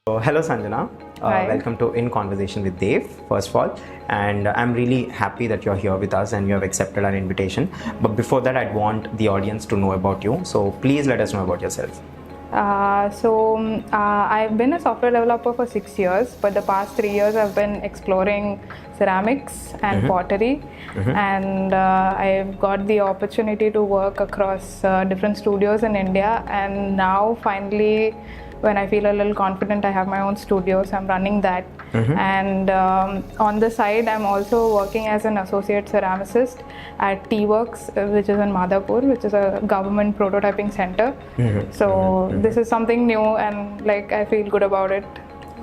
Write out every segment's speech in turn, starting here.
So, hello Sanjana, Hi. welcome to In Conversation with Dave, first of all, and I'm really happy that you're here with us and you have accepted our invitation. But before that, I'd want the audience to know about you, so please let us know about yourself. I've been a software developer for 6 years, but the past 3 years I've been exploring ceramics and pottery, and I've got the opportunity to work across different studios in India, and now finally when I feel a little confident, I have my own studio, so I'm running that. And on the side, I'm also working as an associate ceramicist at T-Works, which is in Madhapur, which is a government prototyping center. So this is something new, and like I feel good about it.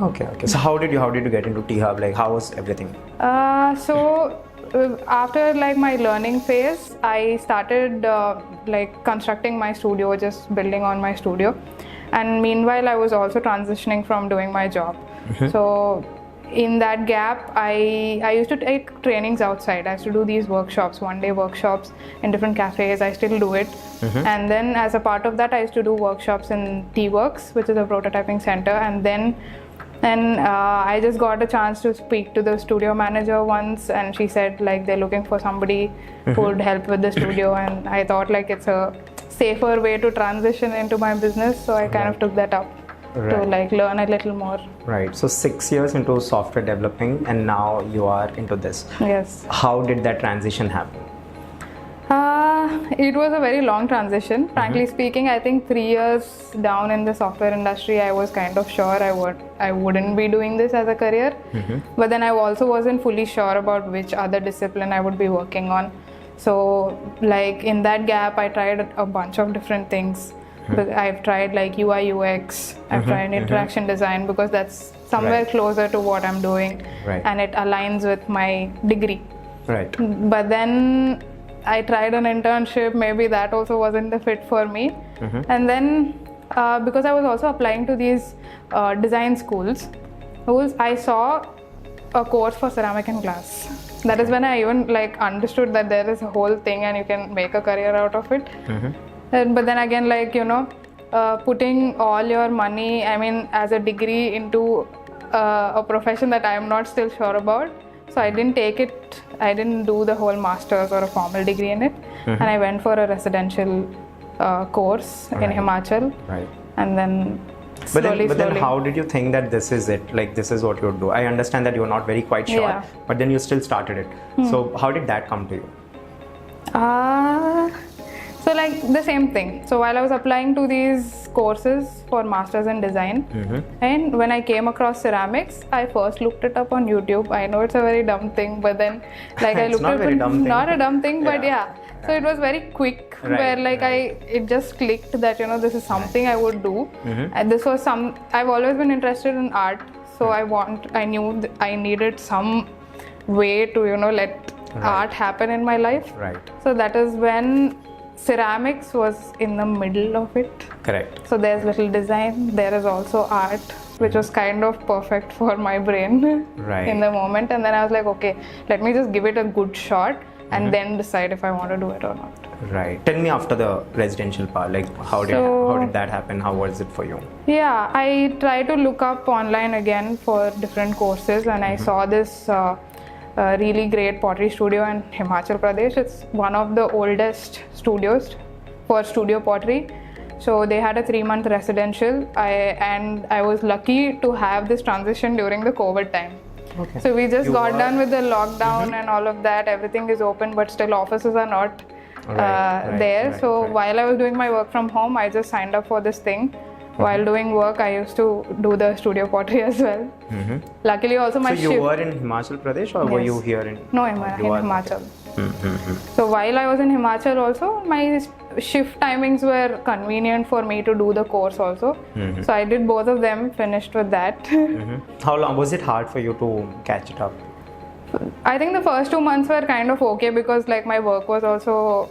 Okay. So how did you get into T-Hub? Like, how was everything? After like my learning phase, I started like constructing my studio, just building on my studio. And meanwhile, I was also transitioning from doing my job. So in that gap, I used to take trainings outside. I used to do these workshops, one-day workshops in different cafes. I still do it. And then as a part of that, I used to do workshops in T-Works, which is a prototyping center. And then I just got a chance to speak to the studio manager once, and she said like they're looking for somebody who would help with the studio, and I thought like it's a safer way to transition into my business, so I kind of took that up to like learn a little more. Right. So 6 years into software developing, and now you are into this. Yes. How did that transition happen? It was a very long transition. Frankly speaking, I think 3 years down in the software industry, I was kind of sure I wouldn't be doing this as a career. But then I also wasn't fully sure about which other discipline I would be working on. So like in that gap, I tried a bunch of different things. But I've tried like UI UX, I've tried interaction design, because that's somewhere closer to what I'm doing, and it aligns with my degree. Right. But then I tried an internship, maybe that also wasn't the fit for me. And then because I was also applying to these design schools, I saw a course for ceramic and glass. That is when I even like understood that there is a whole thing and you can make a career out of it. But then again, like, you know, putting all your money, I mean, as a degree into a profession that I am not still sure about. So I didn't take it, I didn't do the whole master's or a formal degree in it. And I went for a residential course in Himachal. And then slowly. But then how did you think that this is it? Like, this is what you would do? I understand that you're not very quite sure, but then you still started it. So how did that come to you? So like the same thing. So while I was applying to these courses for masters in design, and when I came across ceramics, I first looked it up on YouTube. I know it's a very dumb thing, but then like I looked not up very dumb thing. Not a dumb thing, but so it was very quick, where like it just clicked that, you know, this is something I would do. And this was I've always been interested in art, so I knew I needed some way to, you know, let art happen in my life. So that is when ceramics was in the middle of it. Correct. So there's little design, there is also art, which was kind of perfect for my brain in the moment. And then I was like, okay, let me just give it a good shot and then decide if I want to do it or not. Right. Tell me after the residential part, like how did that happen? How was it for you? Yeah, I tried to look up online again for different courses, and I saw this really great pottery studio in Himachal Pradesh. It's one of the oldest studios for studio pottery. So they had a 3-month residential, and I was lucky to have this transition during the COVID time. So we just got done with the lockdown and all of that. Everything is open, but still offices are not there. So while I was doing my work from home, I just signed up for this thing. While doing work, I used to do the studio pottery as well. Luckily, also my shift. So you were in Himachal Pradesh, or were you here in? No, in Himachal. So while I was in Himachal also, my shift timings were convenient for me to do the course also. So I did both of them, finished with that. How long was it hard for you to catch it up? I think the first 2 months were kind of okay, because like my work was also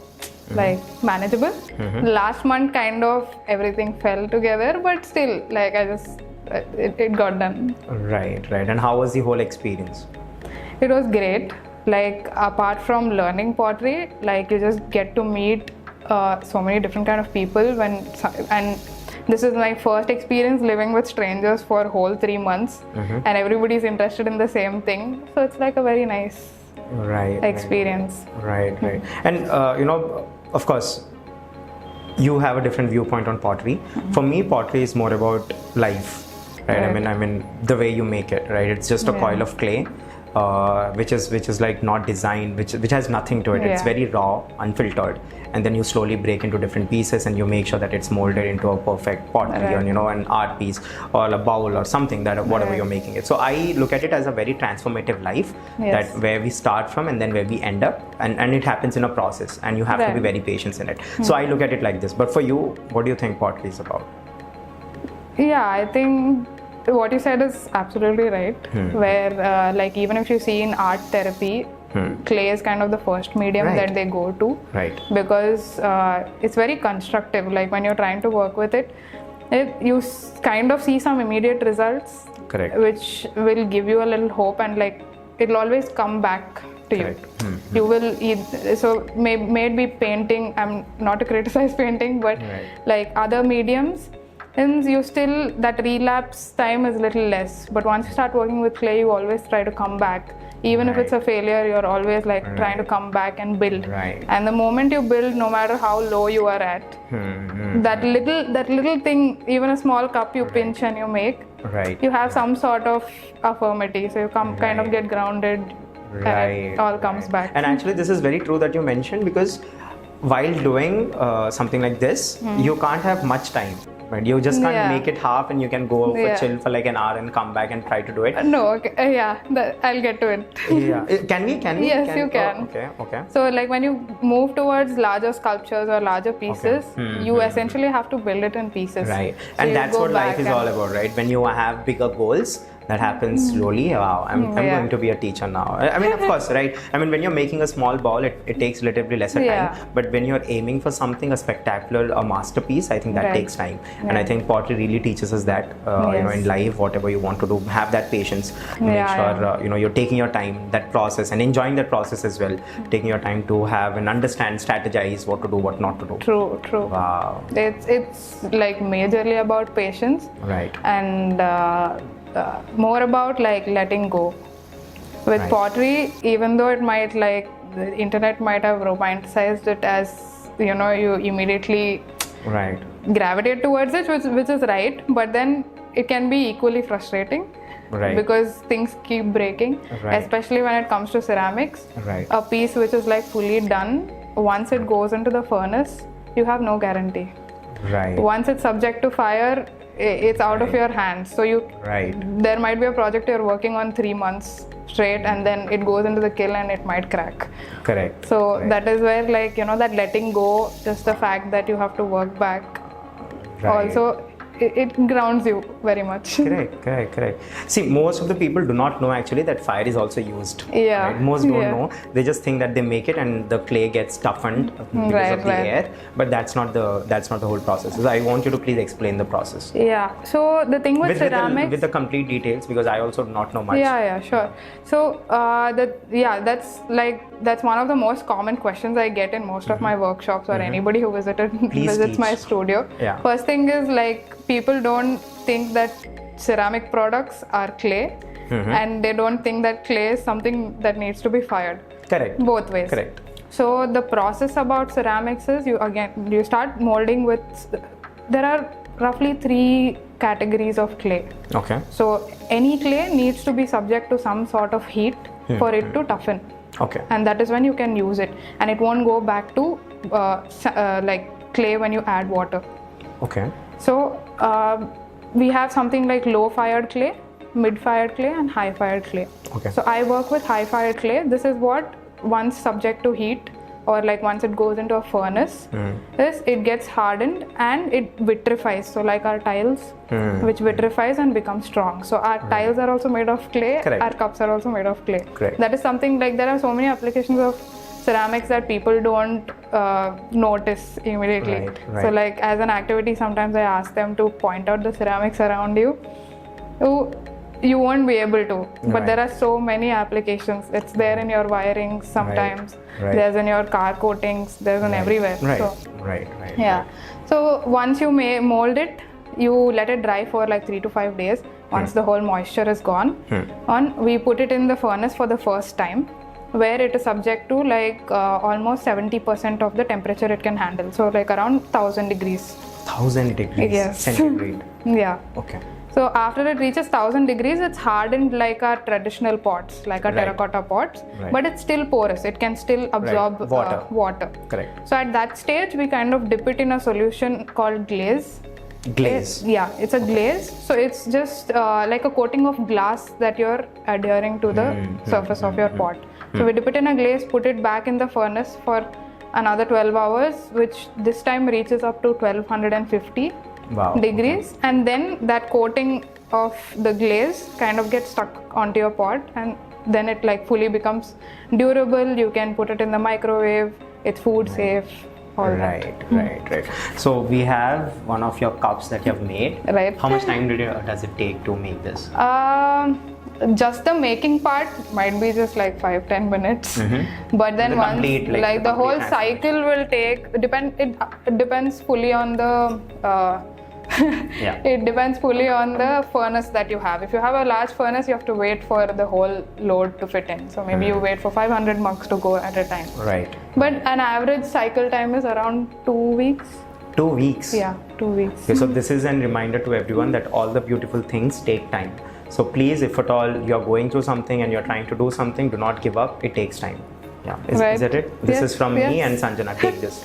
like manageable. Last month kind of everything fell together, but still like it got done. Right. And how was the whole experience? It was great. Like apart from learning pottery, like you just get to meet so many different kind of people and this is my first experience living with strangers for whole 3 months, and everybody's interested in the same thing. So it's like a very nice experience. Right. And of course, you have a different viewpoint on pottery. For me, pottery is more about life, right? I mean, the way you make it, right? It's just a coil of clay, which is like not designed, which has nothing to it. It's very raw, unfiltered, and then you slowly break into different pieces, and you make sure that it's molded into a perfect pottery, or an art piece, or a bowl, or something that whatever you're making it. So I look at it as a very transformative life, that where we start from and then where we end up, and it happens in a process, and you have to be very patient in it. So I look at it like this. But for you, what do you think pottery is about? Yeah, I think what you said is absolutely right. Where like even if you see in art therapy, clay is kind of the first medium that they go to, because it's very constructive. Like when you're trying to work with it, you kind of see some immediate results, which will give you a little hope, and like it'll always come back to you. You will so may it be painting. I'm not to criticize painting, but like other mediums, and you still, that relapse time is little less. But once you start working with clay, you always try to come back. Even if it's a failure, you're always like trying to come back and build. And the moment you build, no matter how low you are at, that little thing, even a small cup you pinch and you make, you have some sort of affirmity. So you kind of get grounded, and it all comes back. And actually, this is very true that you mentioned, because while doing something like this, you can't have much time. Right? You just can't make it half, and you can go for chill for like an hour and come back and try to do it. No, I'll get to it. Can we? Yes, you can. Okay. So like when you move towards larger sculptures or larger pieces, you essentially have to build it in pieces. Right. So and that's what life is all about, right? When you have bigger goals, that happens slowly. Wow, I'm going to be a teacher now. I mean, of course, right? I mean, when you're making a small ball, it takes relatively lesser time. But when you're aiming for something, a spectacular, a masterpiece, I think that takes time. And I think pottery really teaches us that, in life, whatever you want to do, have that patience. Make sure, you're taking your time, that process, and enjoying that process as well. Taking your time to have and understand, strategize what to do, what not to do. True. Wow. It's like majorly about patience. Right. And more about like letting go. With pottery, even though it might like the internet might have romanticized it as you immediately gravitate towards it, which is right, but then it can be equally frustrating because things keep breaking, especially when it comes to ceramics. A piece which is like fully done, once it goes into the furnace, you have no guarantee. Once it's subject to fire, it's out of your hands. So there might be a project you're working on 3 months straight, and then it goes into the kiln and it might crack. So that is where like that letting go, just the fact that you have to work back, also it grounds you very much. Correct. See, most of the people do not know actually that fire is also used. Most don't know. They just think that they make it and the clay gets toughened because of the air. But that's not the whole process. So I want you to please explain the process. So the thing with ceramics, with the complete details, because I also do not know much. Sure. So that's one of the most common questions I get in most of my workshops, or anybody who visits my studio. First thing is like, people don't think that ceramic products are clay, and they don't think that clay is something that needs to be fired. Both ways. So the process about ceramics is you start molding with. There are roughly 3 categories of clay. So any clay needs to be subject to some sort of heat for it to toughen. And that is when you can use it, and it won't go back to like clay when you add water. So we have something like low fired clay, mid fired clay, and high fired clay. So I work with high fired clay. This is what, once subject to heat, or like once it goes into a furnace, it gets hardened and it vitrifies. So like our tiles, which vitrifies and becomes strong. So our tiles are also made of clay. Our cups are also made of clay. That is something like, there are so many applications of ceramics that people don't notice immediately. So like as an activity, sometimes I ask them to point out the ceramics around you. You won't be able to, but there are so many applications. It's there in your wiring sometimes. There's in your car coatings. There's in everywhere. So once you mold it, you let it dry for like 3 to 5 days. Once the whole moisture is gone, we put it in the furnace for the first time, where it is subject to like almost 70% of the temperature it can handle. So like around 1000 degrees. 1000 degrees Yes. centigrade. Yeah. Okay. So after it reaches 1000 degrees, it's hardened like our traditional pots, like our terracotta pots, but it's still porous. It can still absorb water. Correct. So at that stage, we kind of dip it in a solution called glaze. Glaze. It's a glaze. So it's just like a coating of glass that you're adhering to the surface of your pot. So we dip it in a glaze, put it back in the furnace for another 12 hours, which this time reaches up to 1250 degrees. And then that coating of the glaze kind of gets stuck onto your pot, and then it like fully becomes durable. You can put it in the microwave. It's food safe. Right. So we have one of your cups that you have made. Right. How much time does it take to make this? Just the making part might be just like 5-10 minutes, but then once the whole cycle will take it depends fully on the it depends fully on the furnace that you have. If you have a large furnace, you have to wait for the whole load to fit in. So maybe you wait for 500 mugs to go at a time. Right. But an average cycle time is around 2 weeks. 2 weeks? Yeah, 2 weeks. Okay, so this is a reminder to everyone that all the beautiful things take time. So please, if at all you're going through something and you're trying to do something, do not give up. It takes time. Yeah. Is that it? This is from me and Sanjana. Take this.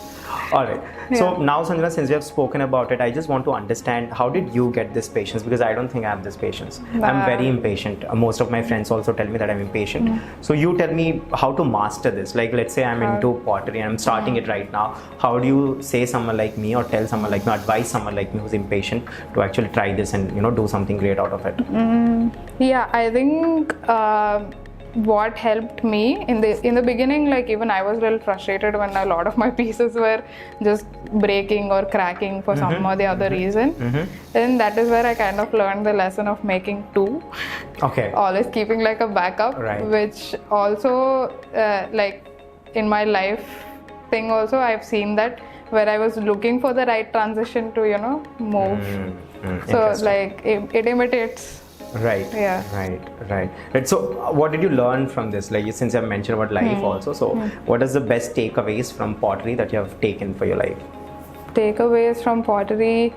All right. So now, Sanjana, since you have spoken about it, I just want to understand, how did you get this patience? Because I don't think I have this patience. I'm very impatient. Most of my friends also tell me that I'm impatient. So you tell me how to master this. Like, let's say I'm into pottery and I'm starting it right now. How do you say someone like me, or tell someone like me, advise someone like me who's impatient to actually try this and do something great out of it? Yeah, I think what helped me in the beginning, like even I was a little frustrated when a lot of my pieces were just breaking or cracking for some or the other reason. And that is where I kind of learned the lesson of making two. Okay. Always keeping like a backup, which also like in my life thing also, I've seen that where I was looking for the right transition to move. So like it imitates. Right. So what did you learn from this? Like, since you have mentioned about life also, so what is the best takeaways from pottery that you have taken for your life? Takeaways from pottery,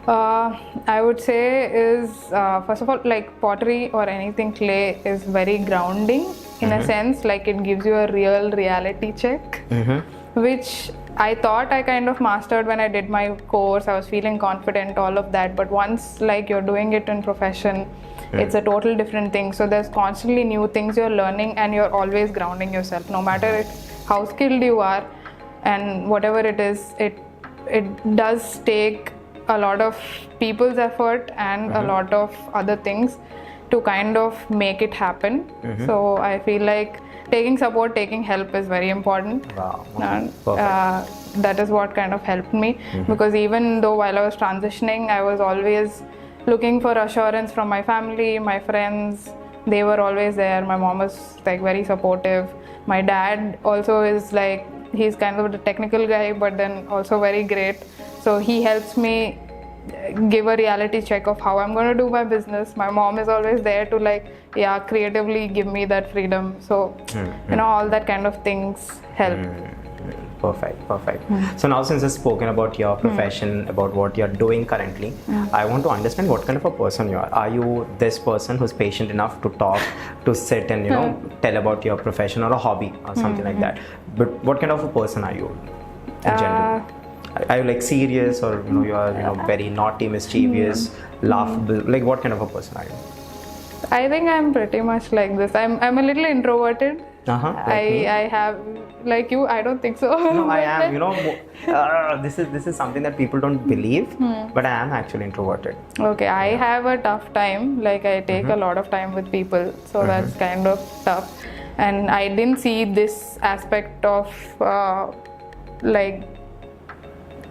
I would say is first of all, like pottery or anything clay is very grounding in a sense. Like it gives you a real reality check, which I thought I kind of mastered when I did my course. I was feeling confident, all of that. But once like you're doing it in profession, it's a total different thing. So there's constantly new things you're learning, and you're always grounding yourself. No matter how skilled you are and whatever it is, it does take a lot of people's effort and a lot of other things to kind of make it happen. So I feel like taking support, taking help is very important. Wow. And that is what kind of helped me, because even though while I was transitioning, I was always looking for assurance from my family, my friends. They were always there. My mom was like very supportive. My dad also is like, he's kind of the technical guy, but then also very great. So he helps me give a reality check of how I'm going to do my business. My mom is always there to like, creatively give me that freedom. So, all that kind of things help. Perfect. So now, since you've spoken about your profession, about what you're doing currently, I want to understand what kind of a person you are. Are you this person who's patient enough to talk, to sit and tell about your profession or a hobby or something like that? But what kind of a person are you in general? Are you like serious, or you are very naughty, mischievous, laughable? Like, what kind of a person are you? I think I'm pretty much like this. I'm a little introverted. I have, like you, I don't think so. No, I am. This is something that people don't believe, but I am actually introverted. Okay, I have a tough time. Like I take a lot of time with people, so that's kind of tough. And I didn't see this aspect of like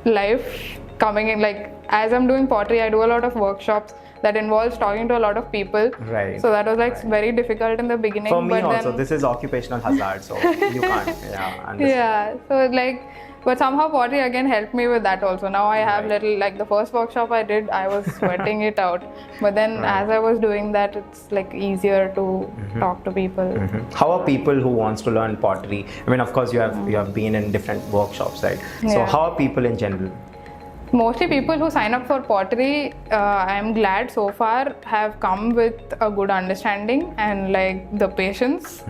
life coming in. Like as I'm doing pottery, I do a lot of workshops. that involves talking to a lot of people. Right. So that was like very difficult in the beginning. For me but also, then, this is occupational hazard, so you can't. Yeah, understand. yeah. So like, but somehow pottery again helped me with that also. Now I have little, like the first workshop I did, I was sweating it out. But then as I was doing that, it's like easier to talk to people. How are people who wants to learn pottery? I mean, of course, you have been in different workshops, right? So Yeah. how are people in general? Mostly people who sign up for pottery, I am glad so far, have come with a good understanding and like the patience.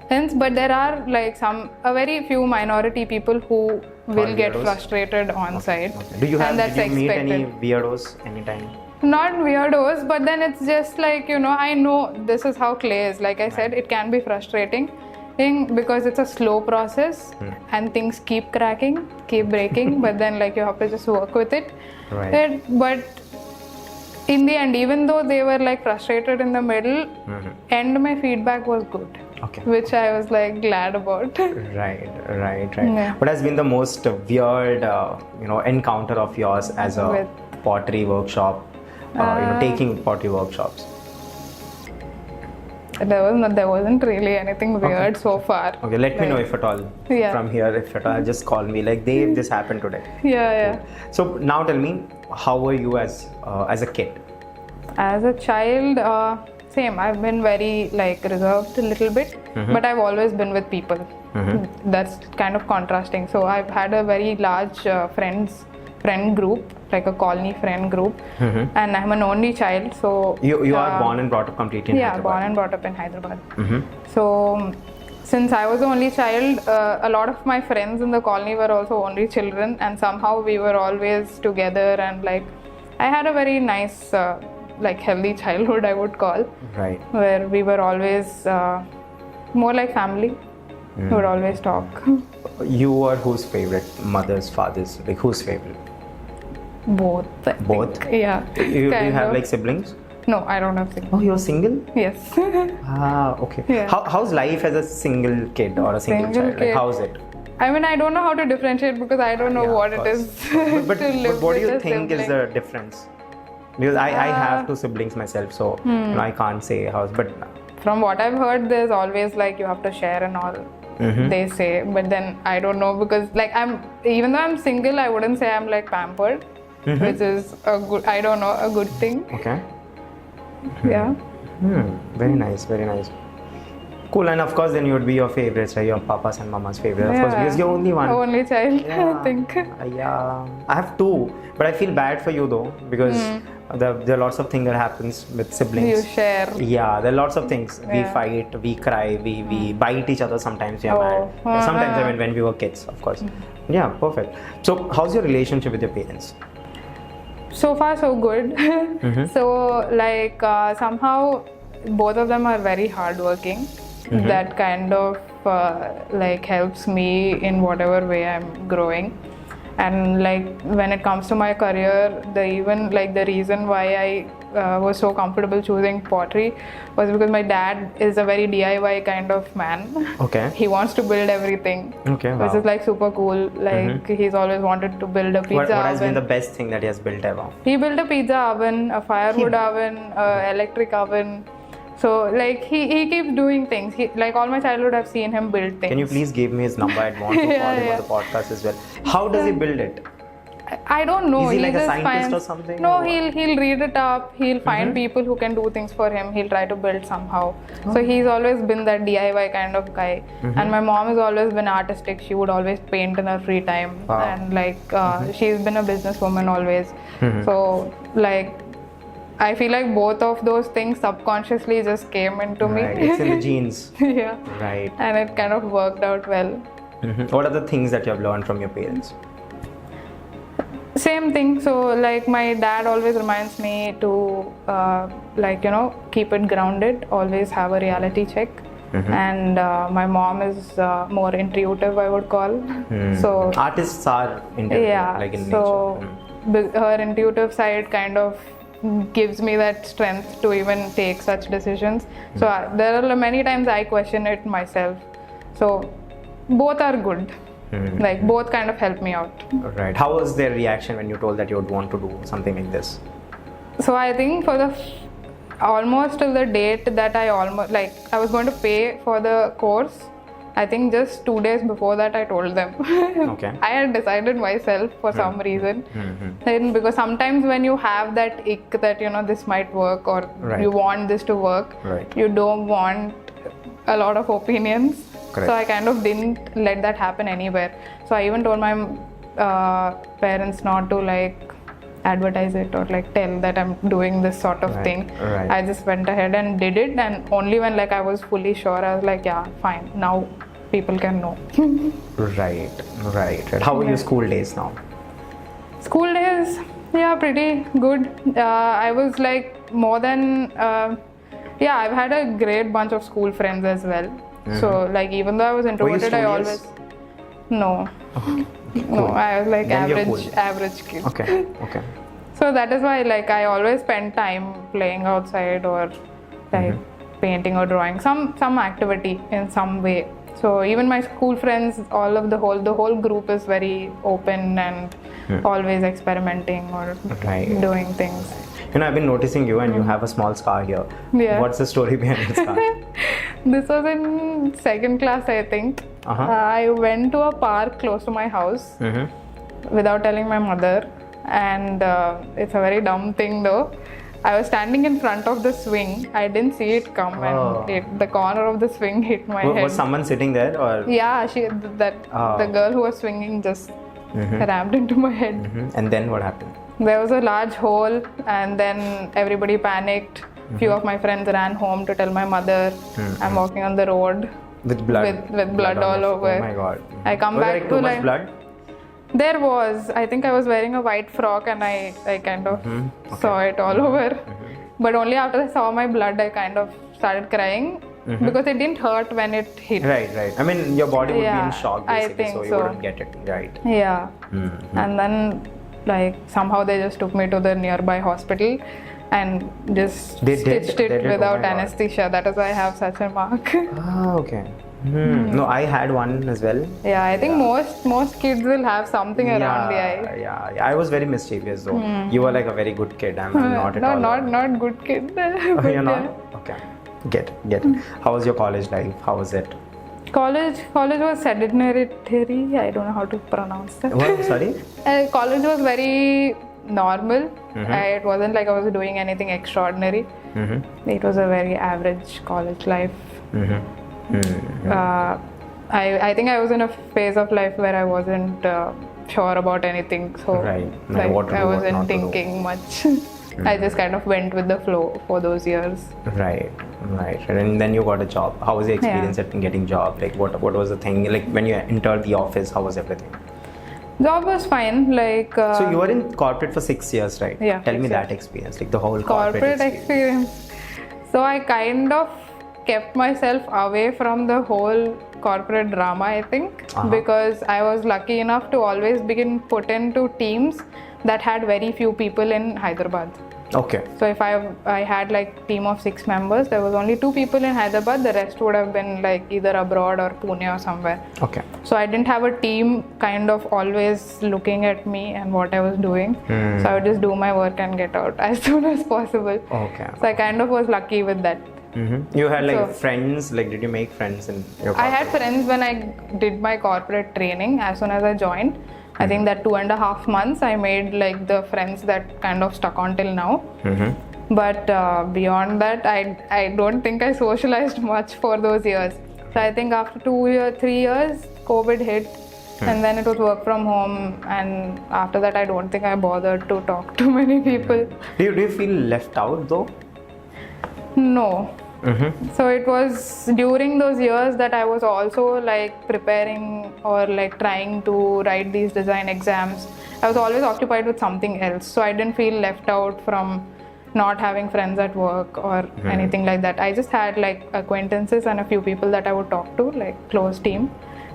Hence, but there are like a very few minority people who will get weirdos? frustrated on site. Okay. Did you meet any weirdos anytime? Not weirdos, but then it's just like, I know this is how clay is. Like I said, it can be frustrating because it's a slow process and things keep cracking, keep breaking, but then like you have to just work with it. Right. But in the end, even though they were like frustrated in the middle, end my feedback was good. Okay. Which I was like glad about. Right. Yeah. What has been the most weird, encounter of yours as a pottery workshop? Taking pottery workshops. There wasn't really anything weird so far. Okay, let me know if at all. Yeah. From here, if at all, just call me. Like, Dave, this happened today. Yeah. So now tell me, how were you as a kid? As a child, same. I've been very like reserved a little bit, but I've always been with people. That's kind of contrasting. So I've had a very large friend group, like a colony friend group, and I'm an only child. So you are born and brought up completely in Hyderabad. Born and brought up in Hyderabad. So since I was the only child, a lot of my friends in the colony were also only children, and somehow we were always together, and like I had a very nice like healthy childhood, I would call. Right. Where we were always more like family. We would always talk. You were whose favorite? Mothers, fathers? Like whose favorite? Both. I Both? think. Yeah. Do you Kind have of. like siblings? No, I don't have siblings. Oh, you're single? Yes. Okay. Yeah. How's life as a single kid or a single child? Like, kid. how's it? I mean, I don't know how to differentiate because I don't know what it is But to live what do with you a think is sibling. the difference? Because I have two siblings myself, so I can't say how's. But From what I've heard, there's always like you have to share and all. They say, but then I don't know because like even though I'm single, I wouldn't say I'm like pampered, which is a good thing. okay. Yeah. Very nice, very nice. Cool, and of course, then you would be your favorites, right? Your papa's and mama's favorite, of course, because you're only one. Only child, Yeah. I think. Yeah, I have two, but I feel bad for you though because there are lots of things that happens with siblings. You share. Yeah, there are lots of things. We Yeah. fight, we cry, we bite each other sometimes. We are mad. Sometimes I mean when we were kids, of course. Yeah, perfect. So, how's your relationship with your parents? So far, so good. So, like, somehow both of them are very hardworking. That kind of like helps me in whatever way I'm growing. And like when it comes to my career, the reason why I was so comfortable choosing pottery was because my dad is a very DIY kind of man. Okay. He wants to build everything. Okay, wow. Which is like super cool. Like he's always wanted to build a pizza What has oven. been the best thing that he has built ever? He built a pizza oven, a firewood oven, electric oven. So like he keeps doing things. Like all my childhood, I've seen him build things. Can you please give me his number? I'd want to call him on the podcast as well. How does he build it? I don't know. Is he like a just scientist or something, No, or what? he'll read it up. He'll find people who can do things for him. He'll try to build somehow. So he's always been that DIY kind of guy. And my mom has always been artistic. She would always paint in her free time. Wow. And like she's been a businesswoman always. So like I feel like both of those things subconsciously just came into Right. me. It's in the genes. Yeah. Right. And it kind of worked out well. What are the things that you have learned from your parents? Same thing. So like my dad always reminds me to keep it grounded, always have a reality check. And my mom is more intuitive, I would call. So Artists are intuitive, yeah, like in so nature. her intuitive side kind of gives me that strength to even take such decisions. So there are many times I question it myself. So both are good. Like both kind of help me out. Right. How was their reaction when you told that you would want to do something like this? So I think for the almost till the date that I was going to pay for the course, I think just 2 days before that I told them. Okay. I had decided myself for some reason. Then because sometimes when you have that ick that this might work, or Right. you want this to work, Right. you don't want a lot of opinions. Correct. So I kind of didn't let that happen anywhere. So I even told my parents not to advertise it or tell that I'm doing this sort of Right, thing. right. I just went ahead and did it, and only when I was fully sure, I was like, yeah, fine, now people can know. Right. How were your school days now? School days, yeah, pretty good. I was more than I've had a great bunch of school friends as well. So even though I was introverted, I studious? always no. No, I was Then you're cool. average kid. Okay. So that is why I always spend time playing outside or painting or drawing, some activity in some way. So even my school friends, all of the whole group is very open and always experimenting or Right. doing things. I've been noticing you, and you have a small scar here. Yeah. What's the story behind the scar? This was in second class, I think. I went to a park close to my house without telling my mother, and it's a very dumb thing though. I was standing in front of the swing. I didn't see it come, and the corner of the swing hit my head. Was someone sitting there, or? Yeah, the girl who was swinging just rammed into my head. And then what happened? There was a large hole, and then everybody panicked. Few of my friends ran home to tell my mother. I'm walking on the road With blood. with blood all on over. Oh my god. I come Was back there to too much blood? There was. I think I was wearing a white frock, and I kind of saw it all over. But only after I saw my blood, I kind of started crying because it didn't hurt when it hit. Right. I mean, your body would be in shock I basically, think so you so. wouldn't get it. Right. Yeah. And then somehow they just took me to the nearby hospital and just They did? stitched They it did? Oh without my God. anesthesia. That is why I have such a mark. Ah, okay. No, I had one as well. Yeah, I think most kids will have something around the eye. Yeah. I was very mischievous though. You were like a very good kid. I'm not at all. Not good kid. Oh, But you're not? yeah. Okay. Get it. How was your college life? How was it? College was sedentary. I don't know how to pronounce that. What? Sorry? College was very normal. It wasn't like I was doing anything extraordinary. It was a very average college life. I think I was in a phase of life where I wasn't sure about anything. So Right. Like what to I do, what wasn't not to do. thinking much. I just kind of went with the flow for those years. Right. And then you got a job. How was the experience at getting job? Like what was the thing? Like when you entered the office, how was everything? Job was fine. So you were in corporate for 6 years, right? Yeah, Tell me 6 that experience, like the whole corporate experience. So I kind of kept myself away from the whole corporate drama, I think, because I was lucky enough to always be put into teams that had very few people in Hyderabad. Okay. So if I had team of 6 members, there was only 2 people in Hyderabad. The rest would have been either abroad or Pune or somewhere. Okay. So I didn't have a team kind of always looking at me and what I was doing. So I would just do my work and get out as soon as possible. Okay. So I kind of was lucky with that. You had friends, did you make friends in your corporate? I had friends when I did my corporate training as soon as I joined. I think that 2.5 months I made the friends that kind of stuck on till now. But beyond that, I don't think I socialized much for those years. So I think after 3 years, COVID hit. And then it was work from home. And after that, I don't think I bothered to talk to many people. Do you feel left out though? No. So it was during those years that I was also preparing or trying to write these design exams. I was always occupied with something else, so I didn't feel left out from not having friends at work or anything like that. I just had acquaintances and a few people that I would talk to, close team.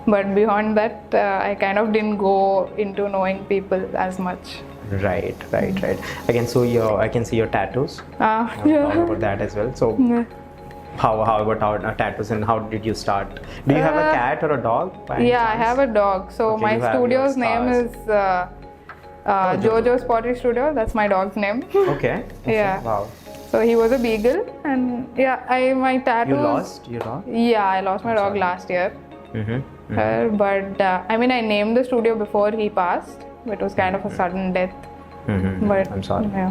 But beyond that, I kind of didn't go into knowing people as much. Right. I can see your tattoos. Yeah. How about that as well? So. Yeah. How about tattoos, and how did you start? Do you have a cat or a dog? Yeah, I have a dog. So Okay, my you have studio's your name is Jojo's Pottery Studio. That's my dog's name. Okay. Yeah. Wow. So he was a beagle, and yeah, my tattoos. You lost your dog? Yeah, I lost my dog last year. But I mean, I named the studio before he passed. It was kind of a sudden death. But I'm sorry. Yeah.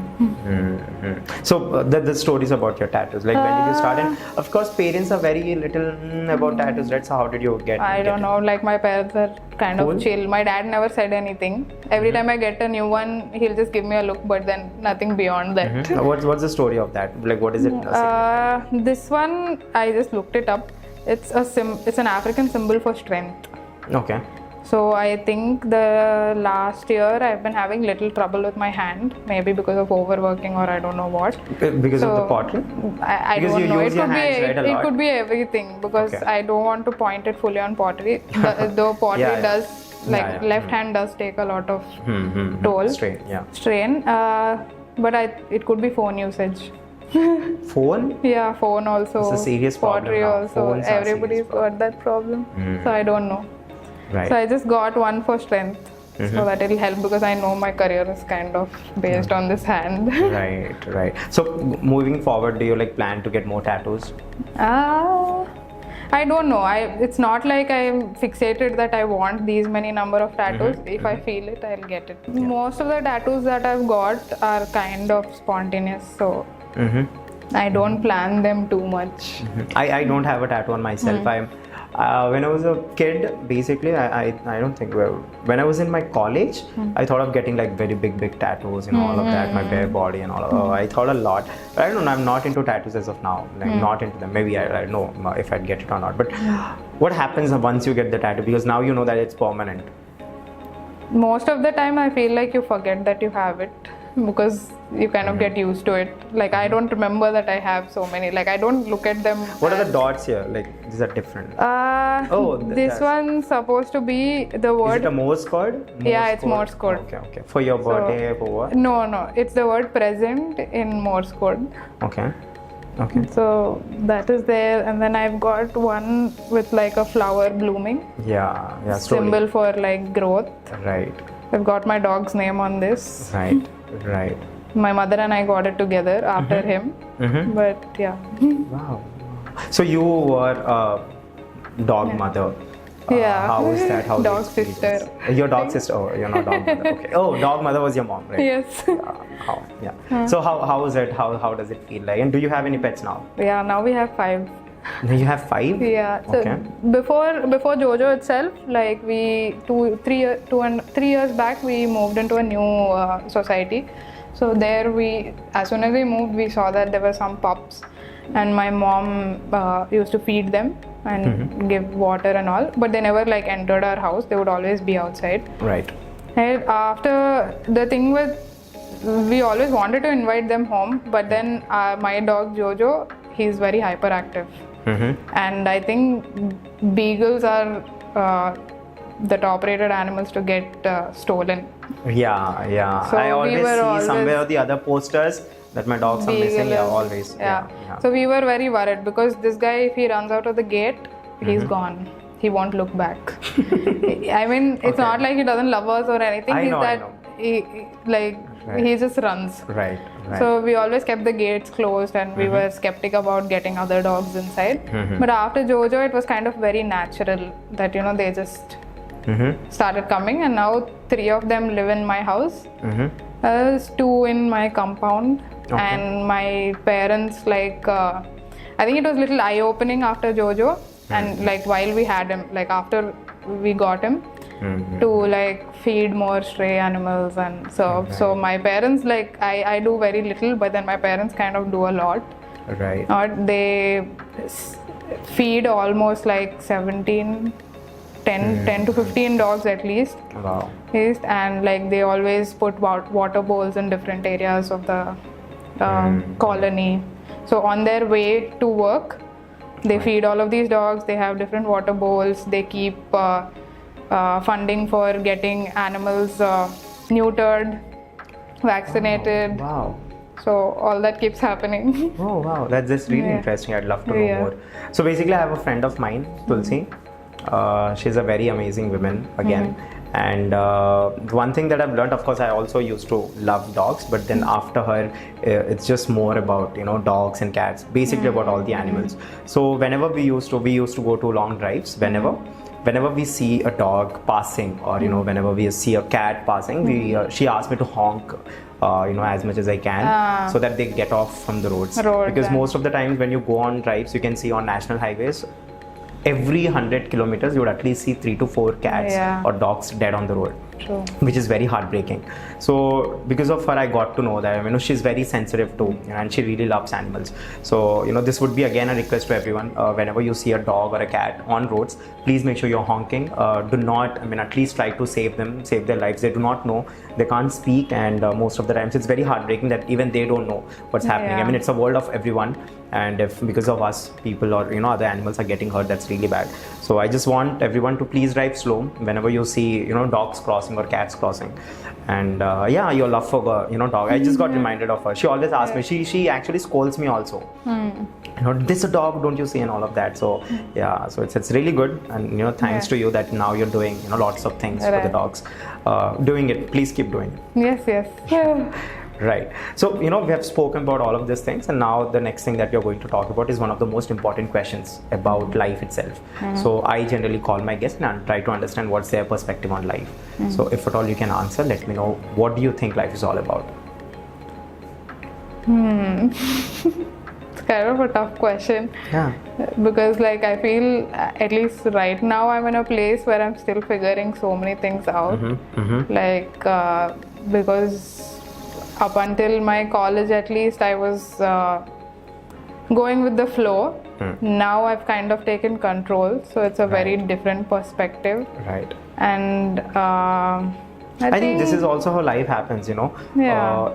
So the stories about your tattoos, like when did you start? And of course, parents are very little about tattoos, right? So how did you get? I don't know. Like my parents are kind Cool. of chill. My dad never said anything. Every time I get a new one, he'll just give me a look, but then nothing beyond that. What's the story of that? Like, what is it? This one, I just looked it up. It's an African symbol for strength. Okay. So I think the last year I've been having little trouble with my hand, maybe because of overworking or I don't know what. Because of the pottery? I Because don't you know. use your hands, right, a It lot? could be everything because Okay. I don't want to point it fully on pottery. Though pottery Yeah. does, like Yeah. left hand does take a lot of toll, Straight, yeah. strain. But it could be phone usage. Phone? Yeah, phone also. It's a serious problem Pottery now. also. Phones are Everybody's serious got that problem. So I don't know. Right. So I just got one for strength. So that it'll help because I know my career is kind of based on this hand. Right. So moving forward, do you like plan to get more tattoos? I don't know. It's not like I'm fixated that I want these many number of tattoos. If I feel it, I'll get it. Most of the tattoos that I've got are kind of spontaneous, so I don't plan them too much. I don't have a tattoo on myself. When I was a kid, basically, I don't think when I was in my college, I thought of getting like very big tattoos and all of that, my bare body and all of that. I thought a lot. But I don't know, I'm not into tattoos as of now. Like not into them. Maybe I don't know if I'd get it or not. But what happens once you get the tattoo? Because now you know that it's permanent. Most of the time, I feel like you forget that you have it because you kind of get used to it. Like I don't remember that I have so many. Like I don't look at them. What are the dots here? Like these are different. This one's supposed to be the Is word. it a Morse code? Yeah, it's Morse code. Okay. For your birthday, for what? No, it's the word present in Morse code. Okay. So that is there, and then I've got one with like a flower blooming. Yeah. Slowly. Symbol for like growth. Right. I've got my dog's name on this. Right. My mother and I got it together after him. But yeah. Wow. So you were a dog mother. Yeah. How is that? How Dog the experience? sister. Your dog sister. Oh, you're not dog mother. Okay. Oh, dog mother was your mom, right? Yes. So how is it? How does it feel like? And do you have any pets now? Yeah. Now we have 5. You have 5? Yeah. So Okay. before Jojo itself, like 3 years back, we moved into a new society. So there as soon as we moved, we saw that there were some pups, and my mom used to feed them and give water and all. But they never like entered our house. They would always be outside. Right. And after the thing we always wanted to invite them home, but then my dog Jojo, he's very hyperactive. And I think beagles are the top-rated animals to get stolen. Yeah. So I always we were see always somewhere or the other posters that my dogs are missing. Yeah, always. Yeah. So we were very worried because this guy, if he runs out of the gate, he's gone. He won't look back. I mean, it's not like he doesn't love us or anything. I know. He just runs. Right. So we always kept the gates closed, and we were skeptic about getting other dogs inside. But after Jojo, it was kind of very natural that they just started coming, and now 3 of them live in my house. There's 2 in my compound, and my parents I think it was a little eye-opening after Jojo, and like while we had him, like after we got him, to like feed more stray animals and so my parents I do very little, but then my parents kind of do a lot. Right. They feed almost like 10 to 15 dogs at least. Wow. And like they always put water bowls in different areas of the colony. So on their way to work, they feed all of these dogs. They have different water bowls. They keep funding for getting animals neutered, vaccinated. Wow. So all that keeps happening. Oh wow, that's really interesting. I'd love to know more. So basically, I have a friend of mine, Tulsi. She's a very amazing woman again, And one thing that I've learned, of course, I also used to love dogs, but then after her, it's just more about, you know, dogs and cats, basically about all the animals. So whenever we used to go to long drives, whenever we see a dog passing, or you know, whenever we see a cat passing, she asked me to honk, you know, as much as I can, so that they get off from the roads. Because most of the times when you go on drives, you can see on national highways, every 100 kilometers you would at least see 3 to 4 cats or dogs dead on the road. True. Which is very heartbreaking. So because of her, I got to know that, you know, she's very sensitive too, and she really loves animals. So, you know, this would be again a request to everyone, whenever you see a dog or a cat on roads, please make sure you're honking. Do not, I mean, at least try to save them, save their lives. They do not know, they can't speak, and most of the times it's very heartbreaking that even they don't know what's happening. I mean, it's a world of everyone, and if because of us, people or, you know, other animals are getting hurt, that's really bad. So I just want everyone to please drive slow whenever you see, you know, dogs crossing or cats crossing. And yeah, your love for, you know, dog, I just got reminded of her. She always asks me, she actually scolds me also, you know, this a dog, don't you see, and all of that. So yeah, so it's really good, and you know, thanks to you that now you're doing, you know, lots of things for the dogs. Doing it, please keep doing it. Yes. Right. So, you know, we have spoken about all of these things, and now the next thing that we are going to talk about is one of the most important questions about life itself. So I generally call my guests and try to understand what's their perspective on life. So if at all you can answer, let me know, what do you think life is all about? It's kind of a tough question. Yeah. Because like I feel, at least right now, I'm in a place where I'm still figuring so many things out. Like because up until my college, at least, I was going with the flow. Now I've kind of taken control, so it's a very different perspective. Right. And I think this is also how life happens, you know.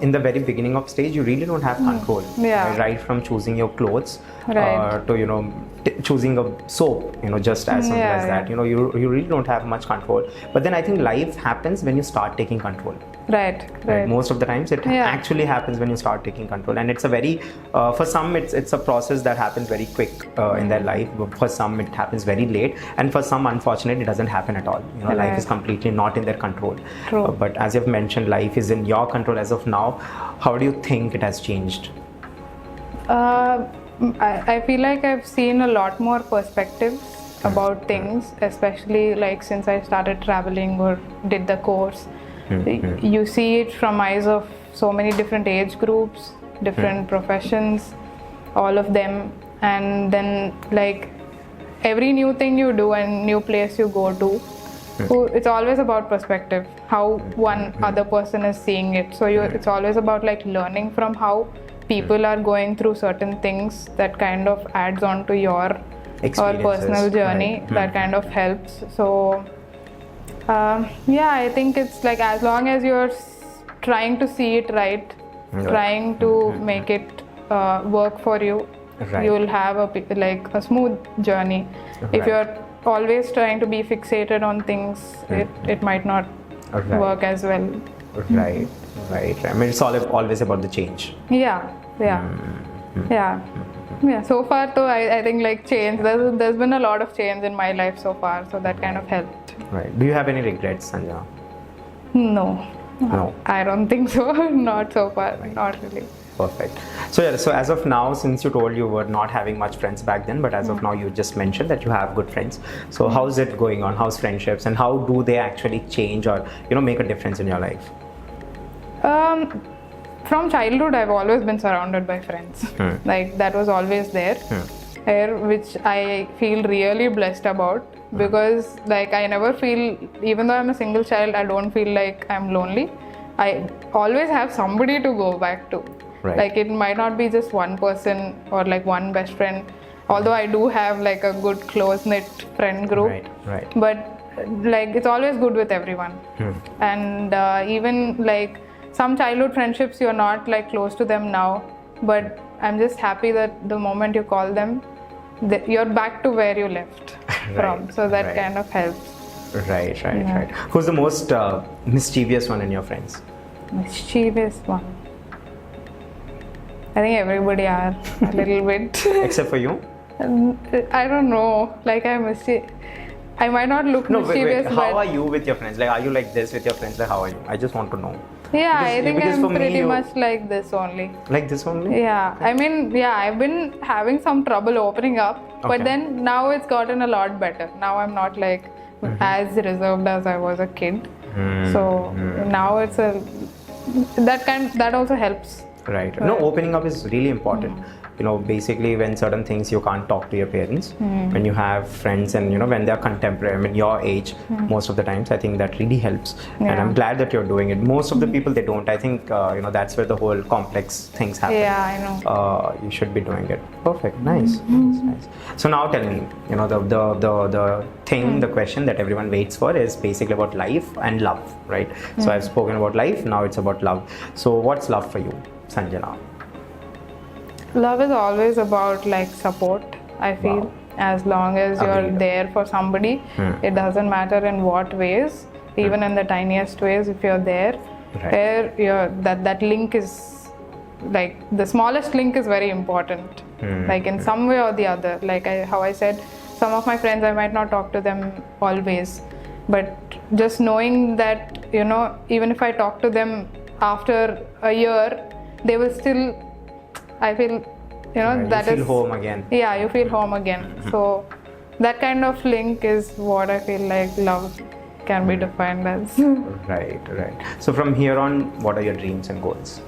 In the very beginning of stage, you really don't have control. Right from choosing your clothes to, you know, choosing a soap, you know, just as simple as that. You know, you really don't have much control. But then I think life happens when you start taking control. Right. Most of the times it actually happens when you start taking control, and it's a very for some it's a process that happens very quick in their life. But for some it happens very late, and for some, unfortunately, it doesn't happen at all. You know, life is completely not in their control. But as you've mentioned, life is in your control as of now. How do you think it has changed? I feel like I've seen a lot more perspectives about things, especially like since I started traveling or did the course. You see it from eyes of so many different age groups, different professions, all of them. And then like every new thing you do and new place you go to, it's always about perspective, how one other person is seeing it. So it's always about like learning from how people are going through certain things. That kind of adds on to your or personal journey. That kind of helps. So yeah, I think it's like as long as you're trying to see it right, trying to make it work for you, you will have a smooth journey. If you're always trying to be fixated on things, it might not work as well. Right. I mean, it's always about the change. Yeah. So far though, I think like change, there's been a lot of change in my life so far, so that kind of helped. Right. Do you have any regrets, Sanjana? No. I don't think so. Not so far. Not really. Perfect. So yeah, so as of now, since you told you were not having much friends back then, but as of now you just mentioned that you have good friends. So how's it going on? How's friendships, and how do they actually change or, you know, make a difference in your life? From childhood, I've always been surrounded by friends. Like that was always there, which I feel really blessed about, because like I never feel, even though I'm a single child, I don't feel like I'm lonely. I always have somebody to go back to. Like it might not be just one person or like one best friend, although I do have like a good close-knit friend group. But like it's always good with everyone. And even like some childhood friendships, you're not like close to them now, but I'm just happy that the moment you call them, you're back to where you left from. So that kind of helps. Right. Who's the most mischievous one in your friends? Mischievous one? I think everybody are a little bit. Except for you? I don't know. Like I'm mischievous. I might not look No, wait, mischievous, wait. How but are you with your friends? Like, are you like this with your friends? Like, how are you? I just want to know. yeah, Because- I think because I'm for me, pretty you- much like this only. Like this only? Yeah, I mean, yeah, I've been having some trouble opening up, Okay. but then now it's gotten a lot better. Now I'm not like as reserved as I was a kid. So now it's that also helps. Right. No, opening up is really important. You know, basically when certain things you can't talk to your parents, when you have friends and, you know, when they're contemporary, I mean, your age, most of the times, I think that really helps. And Yeah. I'm glad that you're doing it. Most of the people, they don't. I think, you know, that's where the whole complex things happen. Yeah, I know. You should be doing it. Perfect. Nice. Nice. So now tell me, you know, the thing, the question that everyone waits for is basically about life and love, right? So I've spoken about life, now it's about love. So what's love for you, Sanjana? Love is always about like support, I feel. Wow. As long as you're Agreed. there for somebody, it doesn't matter in what ways, even in the tiniest ways, if you're there, Right. that link is like the smallest link is very important. Like in some way or the other. Like how I said, some of my friends, I might not talk to them always, but just knowing that, you know, even if I talk to them after a year, they will still, I feel, you know, Right, that you is feel home again. Yeah, you feel home again. So that kind of link is what I feel like love can be defined as. Right. So from here on, what are your dreams and goals?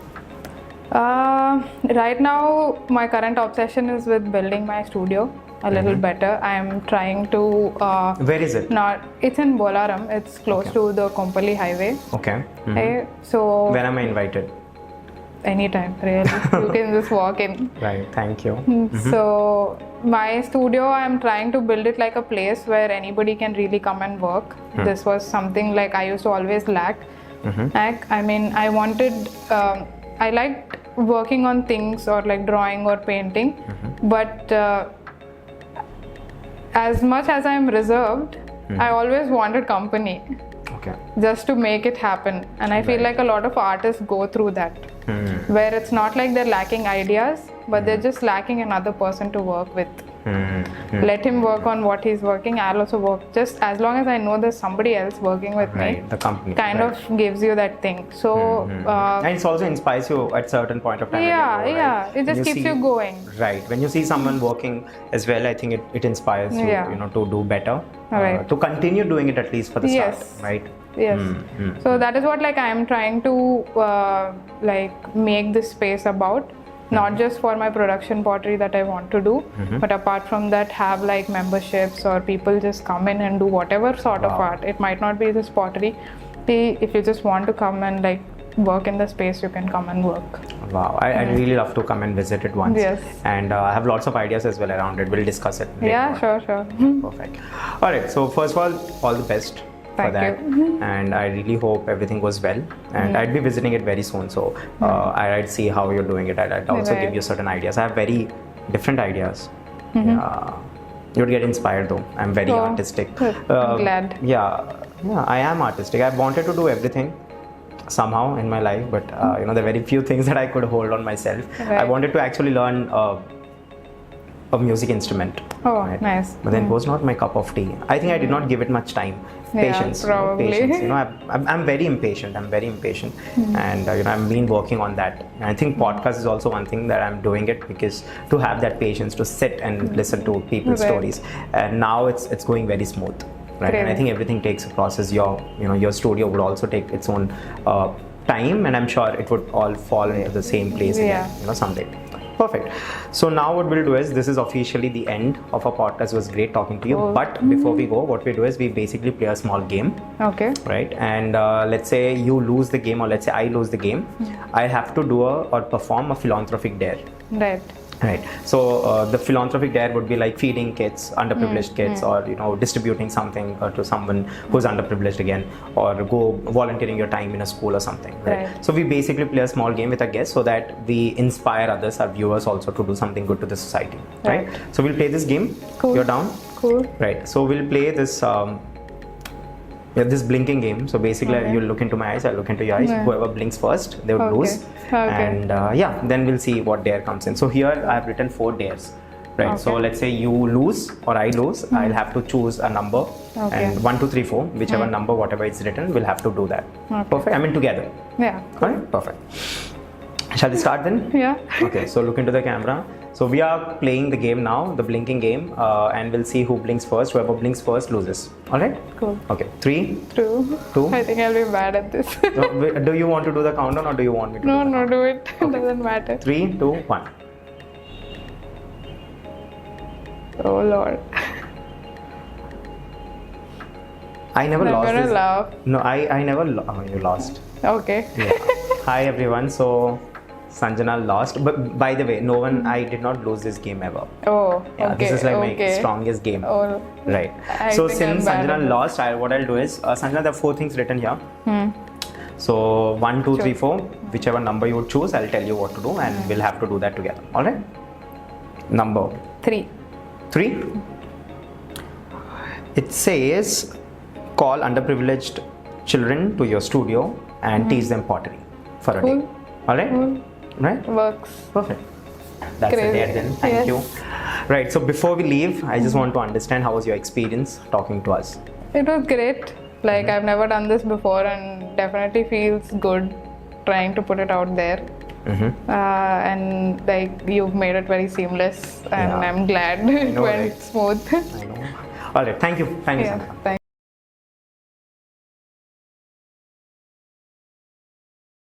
Right now, my current obsession is with building my studio a little better. I am trying to. Where is it? It's in Bolaram. It's close to the Kompally highway. Okay. Okay, so When am I invited? anytime, really, you can just walk in. Right. Thank you. So my studio, I'm trying to build it like a place where anybody can really come and work. This was something like I used to always lack. I mean, I wanted, I liked working on things or like drawing or painting, but as much as I'm reserved, I always wanted company Okay. just to make it happen. And I feel like a lot of artists go through that, where it's not like they're lacking ideas, but they're just lacking another person to work with. Let him work on what he's working, I'll also work. Just as long as I know there's somebody else working with Right. me, The company. kind right. of gives you that thing. So And it also inspires you at certain point of time. when you yeah, go, right? yeah, it When just keeps see- you going. Right. When you see someone working as well, I think it inspires you, Yeah. you know, to do better. Right. To continue doing it at least for the Yes. start, right? Yes. So that is what like I am trying to like make this space about. Not just for my production pottery that I want to do, but apart from that, have like memberships or people just come in and do whatever sort of art. It might not be just pottery. If you just want to come and like work in the space, you can come and work. Wow. I'd really love to come and visit it once. Yes. And I have lots of ideas as well around it. We'll discuss it later Yeah, on. sure. Perfect. All right. So first of all the best for Thank that. And I really hope everything goes well. And I'd be visiting it very soon. So I'd see how you're doing it. I'd also give you certain ideas. I have very different ideas. Yeah. You'd get inspired though. I'm very artistic. Good. I'm glad. Yeah, I am artistic. I wanted to do everything somehow in my life, but you know, there are very few things that I could hold on myself. Right. I wanted to actually learn a music instrument. Oh, right? nice. But then it was not my cup of tea. I think I did not give it much time. Patience. probably. Patience. You know, I'm very impatient. And you know, I've been working on that. And I think podcast is also one thing that I'm doing it because to have that patience to sit and listen to people's Right. stories. And now it's going very smooth. Right. And I Great. think everything takes a process. Your studio would also take its own time, and I'm sure it would all fall into the same place again, Yeah. you know, someday. Perfect. So now what we'll do is, this is officially the end of our podcast. It was great talking to you. Oh. But before we go, what we do is we basically play a small game, Okay. right? And let's say you lose the game, or let's say I lose the game. I have to do or perform a philanthropic dare. Right. Right. So the philanthropic dare would be like feeding kids, underprivileged kids, or you know, distributing something to someone who's underprivileged again, or go volunteering your time in a school or something. Right. Right. So we basically play a small game with our guests so that we inspire others, our viewers, also to do something good to the society. Right. Right. So we'll play this game. Cool. You're down. Cool. Right. So we'll play this. This blinking game. So basically, Okay. you'll look into my eyes, I'll look into your eyes. Yeah. Whoever blinks first, they would Okay. lose. Okay. And then we'll see what dare comes in. So here I've written 4 dares. Right. So Okay. let's say you lose or I lose. I'll have to choose a number, Okay. and 1, 2, 3, 4, whichever number, whatever is written, we'll have to do that. Okay. Perfect. I mean together. Yeah. All right. Perfect. Shall we start then? Yeah. Okay. So look into the camera. So we are playing the game now, the blinking game, and we'll see who blinks first. Whoever blinks first loses. All right. Cool. Okay. 3, True. 2. I think I'll be bad at this. Do you want to do the countdown or do you want me to? No, do the no, countdown? do it. It doesn't matter. 3, 2, 1. Oh Lord. I never I'm lost gonna this. laugh. No, I never. You lost. Okay. Yeah. Hi everyone. So Sanjana lost, but by the way, no one. I did not lose this game ever. Oh, Yeah, okay. this is like okay. my strongest game. Oh, Right. I So think since I'm bad Sanjana at lost, what I'll do is Sanjana, there are 4 things written here. So 1, 2, 3, 4, whichever number you would choose, I'll tell you what to do, and we'll have to do that together. All right. Number 3. 3. It says, call underprivileged children to your studio and teach them pottery for a day. Cool. All right. Cool. Right. Works. Perfect. That's Crazy. the date then. Thank Yes. you. Right. So before we leave, I just want to understand how was your experience talking to us. It was great. Like I've never done this before, and definitely feels good trying to put it out there. And like you've made it very seamless, and Yeah. I'm glad it know, went right? smooth. I know. All right. Thank you. Thank you, Yeah. Sanjana. Thank